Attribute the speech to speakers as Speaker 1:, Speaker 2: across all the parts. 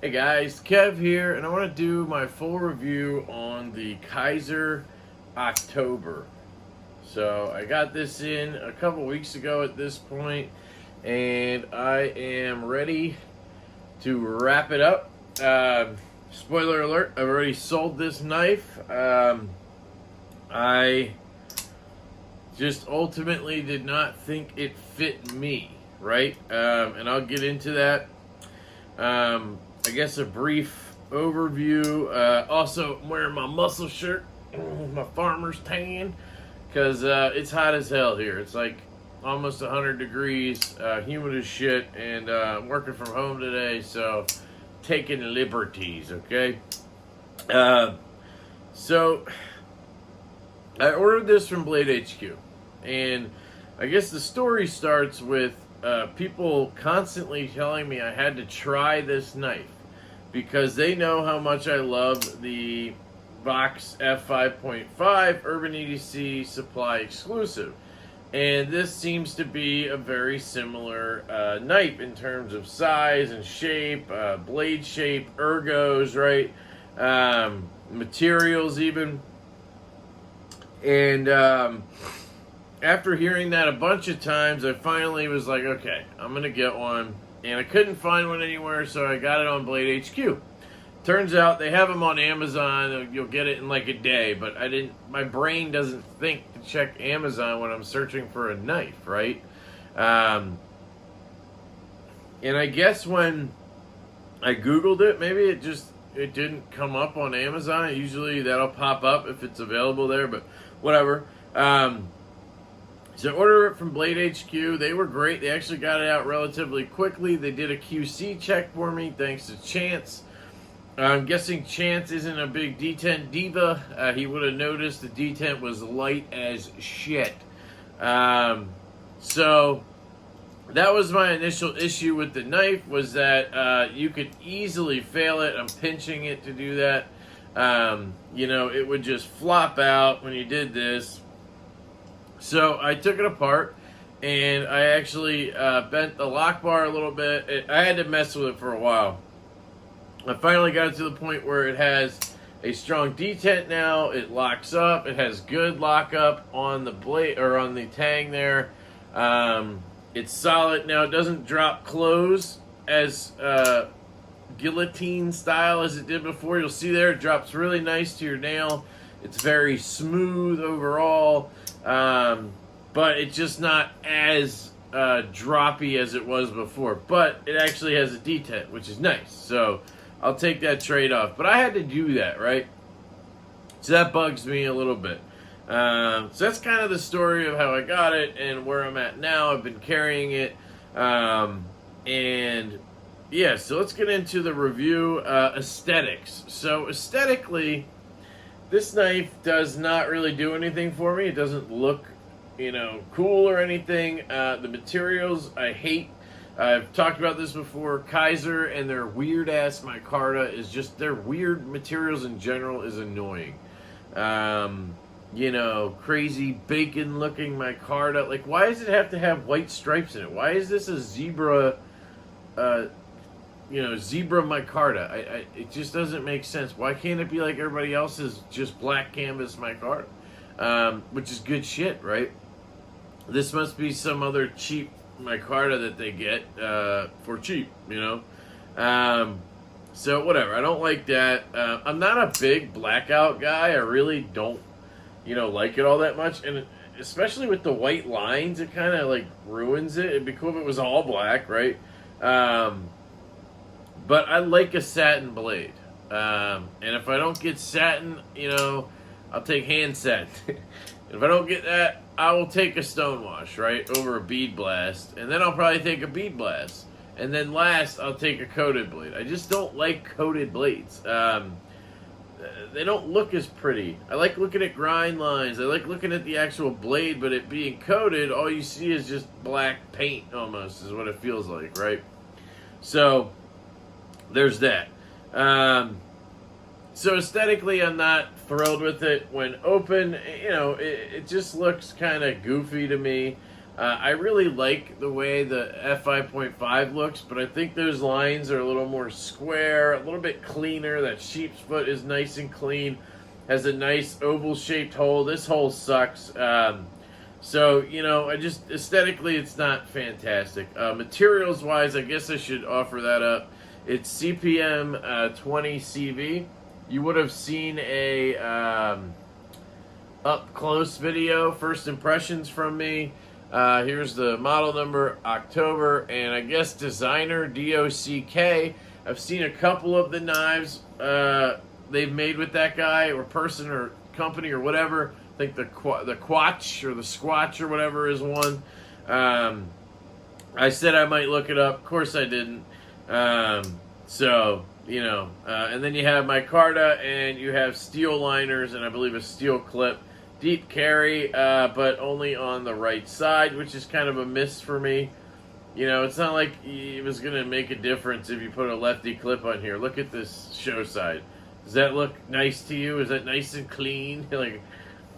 Speaker 1: Hey guys, Kev here, and I want to do my full review on the Kizer October. So I got this in a couple weeks ago at this point, and I am ready to wrap it up. Spoiler alert, I've already sold this knife. I just ultimately did not think it fit me, right? And I'll get into that. I guess a brief overview. Also, I'm wearing my muscle shirt, my farmer's tan, because it's hot as hell here. It's like almost 100 degrees, humid as shit, and I'm working from home today, so taking liberties, okay? So, I ordered this from Blade HQ, and I guess the story starts with people constantly telling me I had to try this knife because they know how much I love the Vox F5.5 Urban EDC Supply exclusive. And this seems to be a very similar knife in terms of size and shape, blade shape, ergos, right? Materials, even. And after hearing that a bunch of times, I finally was like, okay, I'm going to get one. And I couldn't find one anywhere, so I got it on Blade HQ. Turns out they have them on Amazon. You'll get it in like a day, but my brain doesn't think to check Amazon when I'm searching for a knife, right? And I guess when I Googled it, maybe it didn't come up on Amazon. Usually that'll pop up if it's available there, but whatever. So I ordered it from Blade HQ. They were great. They actually got it out relatively quickly. They did a QC check for me, thanks to Chance. I'm guessing Chance isn't a big detent diva. He would have noticed the detent was light as shit. So that was my initial issue with the knife, was that you could easily fail it. I'm pinching it to do that. It would just flop out when you did this. So I took it apart, and I actually bent the lock bar a little bit. I had to mess with it for a while. I finally got it to the point where it has a strong detent now. It locks up. It has good lockup on the blade or on the tang there. It's solid now. It doesn't drop close as guillotine style as it did before. You'll see there it drops really nice to your nail. It's very smooth overall. But it's just not as droppy as it was before. But it actually has a detent, which is nice. So I'll take that trade-off. But I had to do that, right? So that bugs me a little bit. So that's kind of the story of how I got it and where I'm at now. I've been carrying it. And yeah, so let's get into the review. Aesthetics. So aesthetically, this knife does not really do anything for me. It doesn't look, cool or anything. The materials I hate. I've talked about this before. Kizer and their weird-ass micarta is just, their weird materials in general is annoying. Crazy bacon-looking micarta. Like, why does it have to have white stripes in it? Why is this a zebra, zebra micarta? It just doesn't make sense. Why can't it be like everybody else's, just black canvas micarta? Which is good shit, right? This must be some other cheap micarta that they get for cheap, So whatever. I don't like that. I'm not a big blackout guy. I really don't, like it all that much. And especially with the white lines, it kind of like ruins it. It'd be cool if it was all black, right? But I like a satin blade. And if I don't get satin, I'll take hand satin. If I don't get that, I will take a stonewash, right, over a bead blast. And then I'll probably take a bead blast. And then last, I'll take a coated blade. I just don't like coated blades. They don't look as pretty. I like looking at grind lines. I like looking at the actual blade, but it being coated, all you see is just black paint almost, is what it feels like, right? So there's that. So aesthetically, I'm not thrilled with it. When open, it just looks kind of goofy to me. I really like the way the F5.5 looks, but I think those lines are a little more square, a little bit cleaner. That sheep's foot is nice and clean, has a nice oval-shaped hole. This hole sucks. So, you know, I just, aesthetically, it's not fantastic. Materials-wise, I guess I should offer that up. It's CPM 20 CV. You would have seen a up-close video, first impressions from me. Here's the model number, October, and I guess designer D.o.c.k. I've seen a couple of the knives they've made with that guy or person or company or whatever. I think the Quatch or the Squatch or whatever is one. I said I might look it up. Of course I didn't. So, you know. And then you have micarta and you have steel liners and I believe a steel clip. Deep carry, but only on the right side, which is kind of a miss for me. You know, it's not like it was going to make a difference if you put a lefty clip on here. Look at this show side. Does that look nice to you? Is that nice and clean? Like,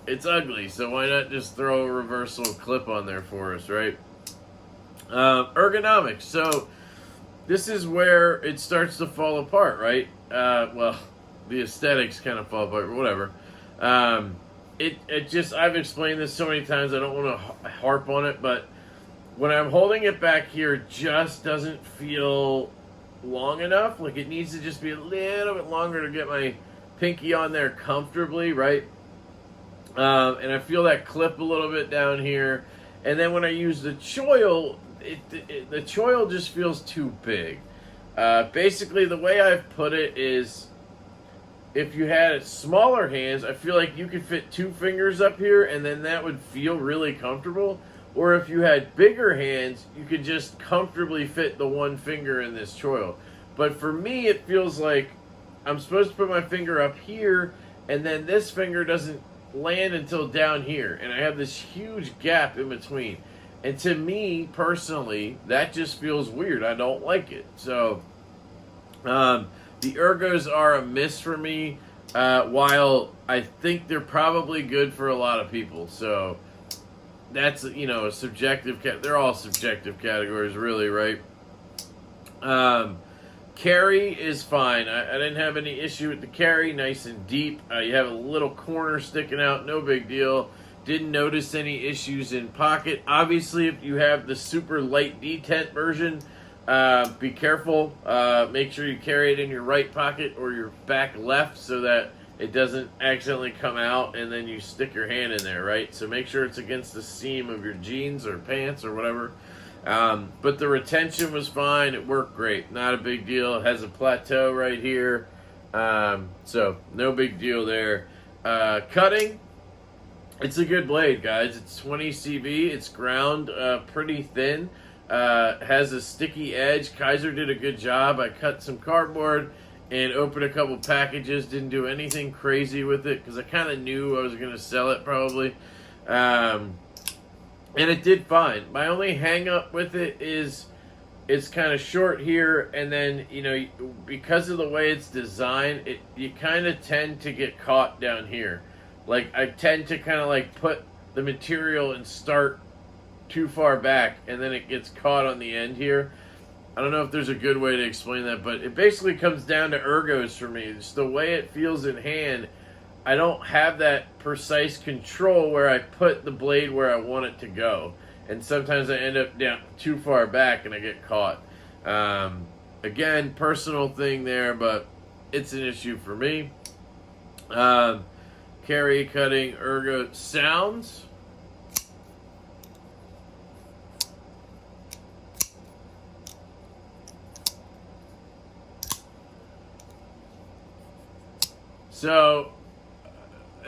Speaker 1: it's ugly, so why not just throw a reversal clip on there for us, right? Ergonomics. So this is where it starts to fall apart, right? Well, the aesthetics kind of fall apart, or whatever. It just, I've explained this so many times, I don't want to harp on it, but when I'm holding it back here, it just doesn't feel long enough. Like, it needs to just be a little bit longer to get my pinky on there comfortably, right? And I feel that clip a little bit down here. And then when I use the choil, the choil just feels too big. Basically, the way I've put it is, if you had smaller hands, I feel like you could fit 2 fingers up here, and then that would feel really comfortable. Or if you had bigger hands, you could just comfortably fit the 1 finger in this choil. But for me, it feels like I'm supposed to put my finger up here, and then this finger doesn't land until down here. And I have this huge gap in between. And to me, personally, that just feels weird. I don't like it. So, the ergos are a miss for me, while I think they're probably good for a lot of people. So that's, you know, a subjective, they're all subjective categories, really, right? Carry is fine. I didn't have any issue with the carry, nice and deep. You have a little corner sticking out, no big deal. Didn't notice any issues in pocket. Obviously, if you have the super light detent version, be careful. Make sure you carry it in your right pocket or your back left so that it doesn't accidentally come out and then you stick your hand in there, right? So make sure it's against the seam of your jeans or pants or whatever. But the retention was fine. It worked great. Not a big deal. It has a plateau right here. So no big deal there. Cutting. It's a good blade, guys. It's 20 CV. It's ground pretty thin. Has a sticky edge. Kizer did a good job. I cut some cardboard and opened a couple packages. Didn't do anything crazy with it because I kind of knew I was going to sell it probably. And it did fine. My only hang up with it is it's kind of short here, and then, you know, because of the way it's designed, you kind of tend to get caught down here. Like, I tend to kind of like put the material and start too far back, and then it gets caught on the end here. I don't know if there's a good way to explain that, but it basically comes down to ergos for me. It's the way it feels in hand. I don't have that precise control where I put the blade where I want it to go. And sometimes I end up down too far back and I get caught. Again, personal thing there, but it's an issue for me. Carry, cutting, ergo, sounds. So,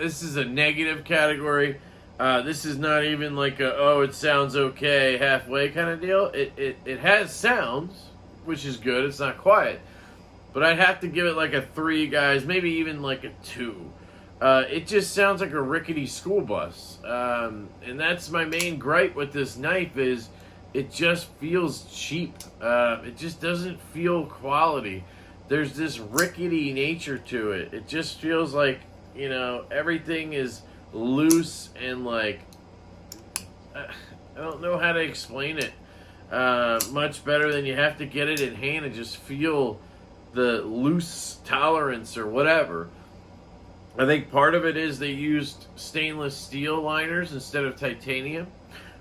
Speaker 1: this is a negative category. This is not even like a, oh, it sounds okay, halfway kind of deal. It has sounds, which is good. It's not quiet. But I'd have to give it like a 3, guys, maybe even like a 2. It just sounds like a rickety school bus. And that's my main gripe with this knife is it just feels cheap. It just doesn't feel quality. There's this rickety nature to it. It just feels like, you know, everything is loose and like, I don't know how to explain it much better than you have to get it in hand and just feel the loose tolerance or whatever. I think part of it is they used stainless steel liners instead of titanium.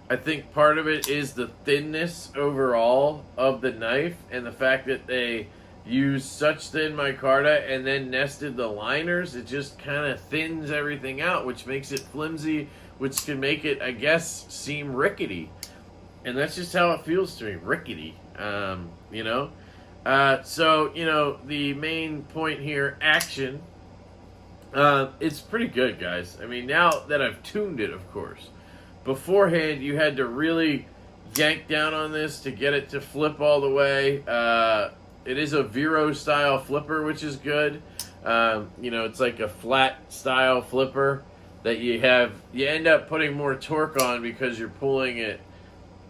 Speaker 1: I think part of it is the thinness overall of the knife and the fact that they used such thin micarta and then nested the liners. It just kind of thins everything out, which makes it flimsy, which can make it, I guess, seem rickety. And that's just how it feels to me, rickety, you know. So, you know, the main point here, action, it's pretty good, guys. I mean, now that I've tuned it, of course. Beforehand, you had to really yank down on this to get it to flip all the way. It is a Vero-style flipper, which is good. You know, it's like a flat-style flipper that you end up putting more torque on because you're pulling it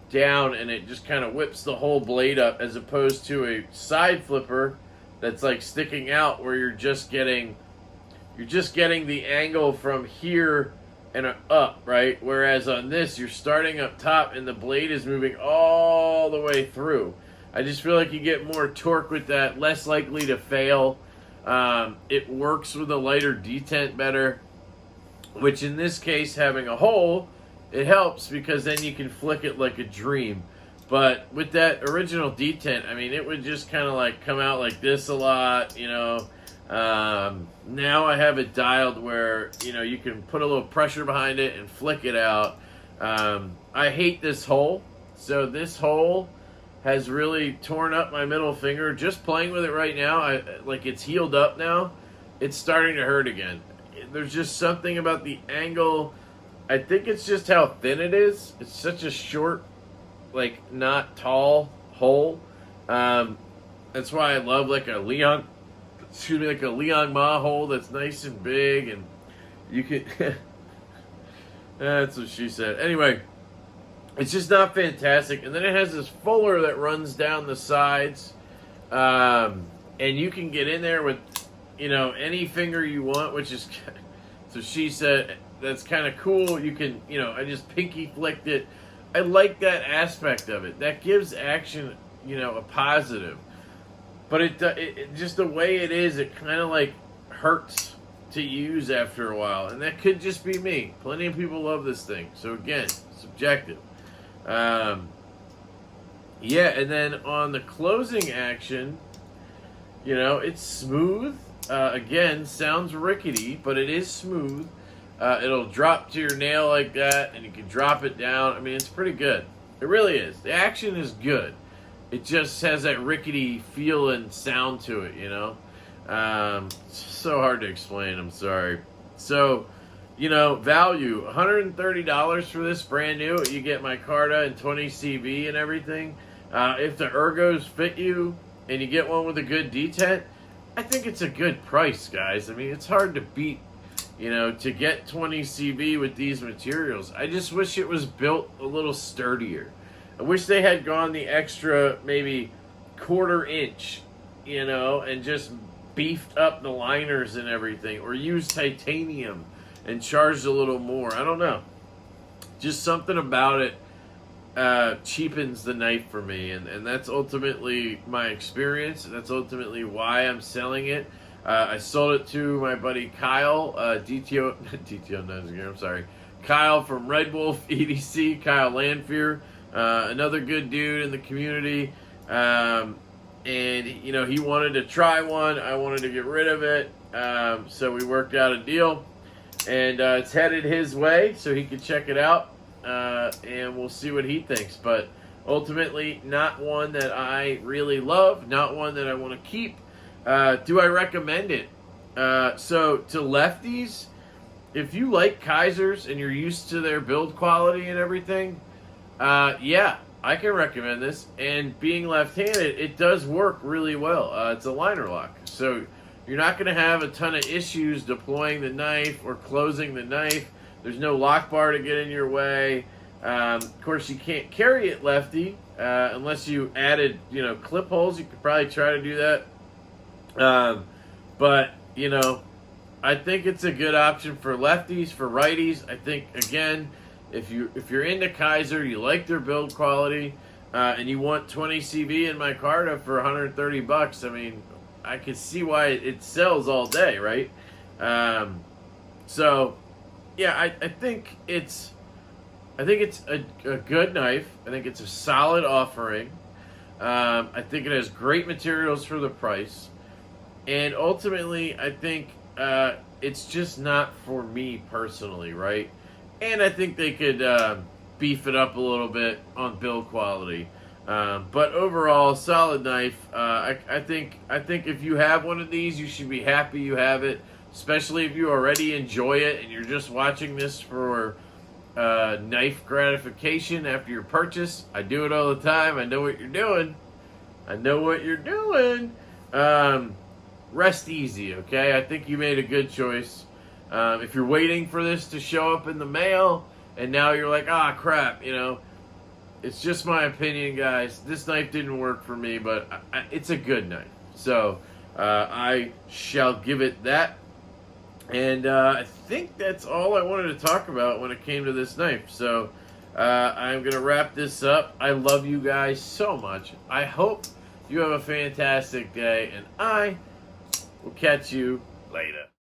Speaker 1: down and it just kind of whips the whole blade up, as opposed to a side flipper that's like sticking out where you're just getting the angle from here and up, right? Whereas on this, you're starting up top and the blade is moving all the way through. I just feel like you get more torque with that, less likely to fail. It works with a lighter detent better, which in this case, having a hole, it helps because then you can flick it like a dream. But with that original detent, I mean, it would just kind of like come out like this a lot, you know. Now I have it dialed where, you know, you can put a little pressure behind it and flick it out. I hate this hole. So this hole has really torn up my middle finger. Just playing with it right now, like it's healed up now. It's starting to hurt again. There's just something about the angle. I think it's just how thin it is. It's such a short, like not tall hole. That's why I love like a Leon Ma hole that's nice and big, and you can. That's what she said. Anyway, it's just not fantastic. And then it has this fuller that runs down the sides, and you can get in there with, you know, any finger you want, which is. So she said that's kind of cool. You can, you know, I just pinky flicked it. I like that aspect of it. That gives action, you know, a positive. But it just the way it is, it kind of like hurts to use after a while. And that could just be me. Plenty of people love this thing. So again, subjective. Yeah, and then on the closing action, you know, it's smooth. Again, sounds rickety, but it is smooth. It'll drop to your nail like that, and you can drop it down. I mean, it's pretty good. It really is. The action is good. It just has that rickety feel and sound to it, you know? It's so hard to explain, I'm sorry. So, you know, value, $130 for this, brand new. You get micarta and 20 CV and everything. If the ergos fit you and you get one with a good detent, I think it's a good price, guys. I mean, it's hard to beat, you know, to get 20 CV with these materials. I just wish it was built a little sturdier. I wish they had gone the extra, maybe quarter inch, you know, and just beefed up the liners and everything, or used titanium and charged a little more. I don't know. Just something about it cheapens the knife for me, and that's ultimately my experience. That's ultimately why I'm selling it. I sold it to my buddy Kyle, Kyle from Red Wolf EDC, Kyle Landfear, another good dude in the community. And, you know, he wanted to try one. I wanted to get rid of it. So we worked out a deal. And it's headed his way so he could check it out. And we'll see what he thinks. But ultimately, not one that I really love. Not one that I want to keep. Do I recommend it? So to lefties, if you like Kizers and you're used to their build quality and everything, yeah, I can recommend this. And being left-handed, it does work really well. It's a liner lock. So you're not going to have a ton of issues deploying the knife or closing the knife. There's no lock bar to get in your way. Of course, you can't carry it lefty unless you added, you know, clip holes. You could probably try to do that. But, you know, I think it's a good option for lefties, for righties. I think, again, if you're into Kizer, you like their build quality, and you want 20 CV in micarta for 130 bucks, I mean, I could see why it sells all day, right? So, yeah, I think it's a good knife. I think it's a solid offering. I think it has great materials for the price, and ultimately, I think it's just not for me personally, right? And I think they could beef it up a little bit on build quality. But overall, solid knife. I think if you have one of these, you should be happy you have it, especially if you already enjoy it and you're just watching this for knife gratification after your purchase. I do it all the time. I know what you're doing. I know what you're doing. Rest easy, okay? I think you made a good choice. If you're waiting for this to show up in the mail and now you're like, ah, crap, you know, it's just my opinion, guys. This knife didn't work for me, but it's a good knife. So I shall give it that. And I think that's all I wanted to talk about when it came to this knife. So I'm going to wrap this up. I love you guys so much. I hope you have a fantastic day, and I will catch you later.